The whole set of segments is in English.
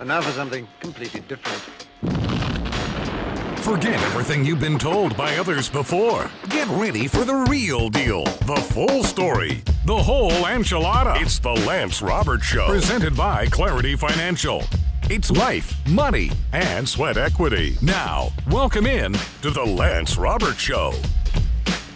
And now for something completely different. Forget everything you've been told by others before. Get ready for the real deal, the full story, the whole enchilada. It's the Lance Roberts Show, presented by Clarity Financial. It's life, money, and sweat equity. Now, welcome in to the Lance Roberts Show.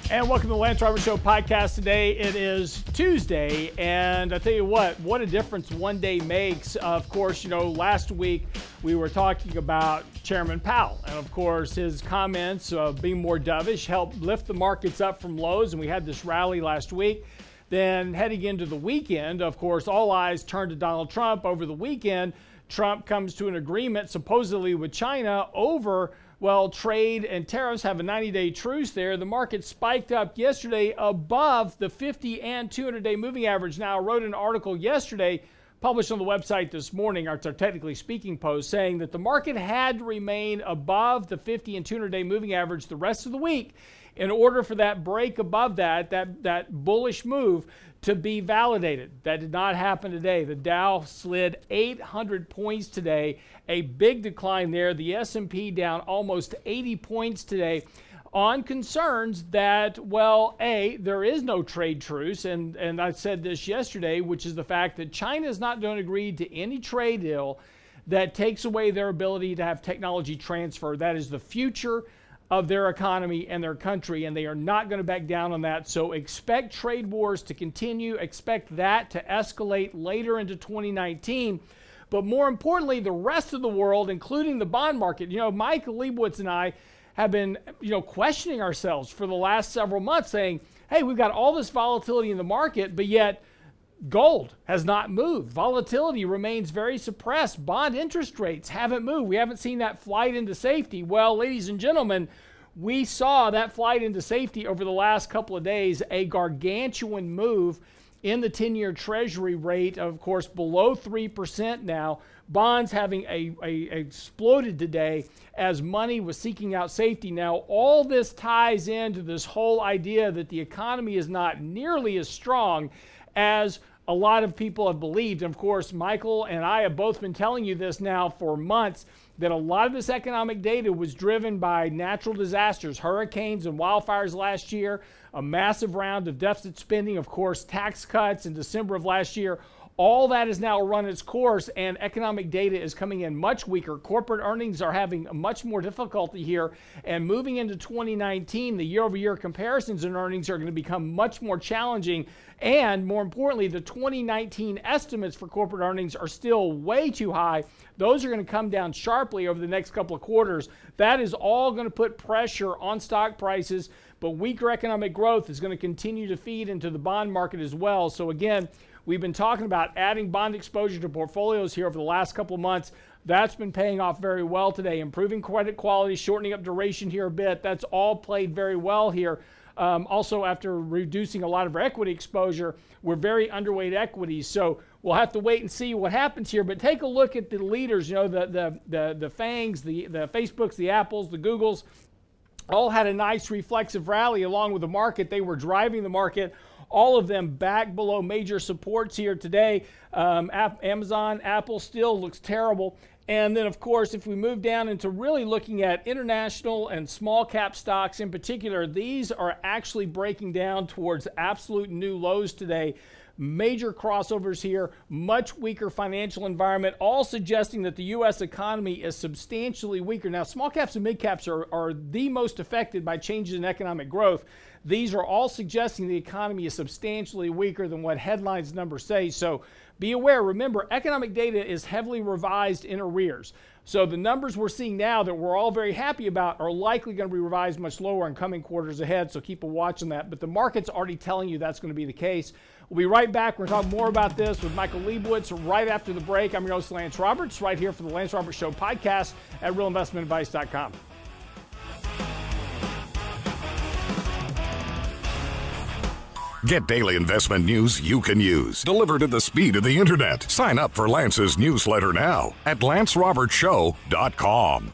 And welcome to the Lance Roberts Show podcast. Today it is Tuesday, and I tell you what a difference one day makes. Of course, last week we were talking about Chairman Powell, and of course his comments being more dovish helped lift the markets up from lows, and we had this rally last week. Then heading into the weekend, of course, all eyes turned to Donald Trump. Over the weekend, Trump comes to an agreement supposedly with China over trade and tariffs. Have a 90-day truce there. The market spiked up yesterday above the 50 and 200-day moving average. Now, I wrote an article yesterday, published on the website this morning, our Technically Speaking post, saying that the market had to remain above the 50 and 200-day moving average the rest of the week in order for that break above that bullish move to be validated. That did not happen today. The Dow slid 800 points today, a big decline there. The S&P down almost 80 points today on concerns that, there is no trade truce, and I said this yesterday, which is the fact that China is not going to agree to any trade deal that takes away their ability to have technology transfer. That is the future of their economy and their country, and they are not going to back down on that. So expect trade wars to continue, expect that to escalate later into 2019. But more importantly, the rest of the world, including the bond market, Mike Leibowitz and I have been, questioning ourselves for the last several months, saying, hey, we've got all this volatility in the market, but yet gold has not moved. Volatility remains very suppressed. Bond interest rates haven't moved. We haven't seen that flight into safety. Well, ladies and gentlemen, we saw that flight into safety over the last couple of days, a gargantuan move in the 10-year Treasury rate, of course, below 3% now. Bonds having exploded today as money was seeking out safety. Now, all this ties into this whole idea that the economy is not nearly as strong as a lot of people have believed. And of course, Michael and I have both been telling you this now for months, that a lot of this economic data was driven by natural disasters, hurricanes and wildfires last year, a massive round of deficit spending, of course, tax cuts in December of last year. All that has now run its course, and economic data is coming in much weaker. Corporate earnings are having much more difficulty here, and moving into 2019, the year-over-year comparisons in earnings are going to become much more challenging, and more importantly, the 2019 estimates for corporate earnings are still way too high. Those are going to come down sharply over the next couple of quarters. That is all going to put pressure on stock prices, but weaker economic growth is going to continue to feed into the bond market as well. So again, we've been talking about adding bond exposure to portfolios here over the last couple of months. That's been paying off very well today. Improving credit quality, shortening up duration here a bit. That's all played very well here. Also, after reducing a lot of our equity exposure, we're very underweight equities. So we'll have to wait and see what happens here. But take a look at the leaders, the FANGs, the Facebooks, the Apples, the Googles, all had a nice reflexive rally along with the market. They were driving the market. All of them back below major supports here today. Amazon, Apple still looks terrible. And then, of course, if we move down into really looking at international and small cap stocks in particular, these are actually breaking down towards absolute new lows today. Major crossovers here, much weaker financial environment, all suggesting that the U.S. economy is substantially weaker. Now, small caps and mid caps are the most affected by changes in economic growth. These are all suggesting the economy is substantially weaker than what headlines numbers say. So be aware, remember, economic data is heavily revised in arrears. So the numbers we're seeing now that we're all very happy about are likely going to be revised much lower in coming quarters ahead. So keep a watch on that. But the market's already telling you that's going to be the case. We'll be right back. We're going to talk more about this with Michael Leibowitz right after the break. I'm your host, Lance Roberts, right here for the Lance Roberts Show podcast at realinvestmentadvice.com. Get daily investment news you can use, delivered at the speed of the internet. Sign up for Lance's newsletter now at lancerobertsshow.com.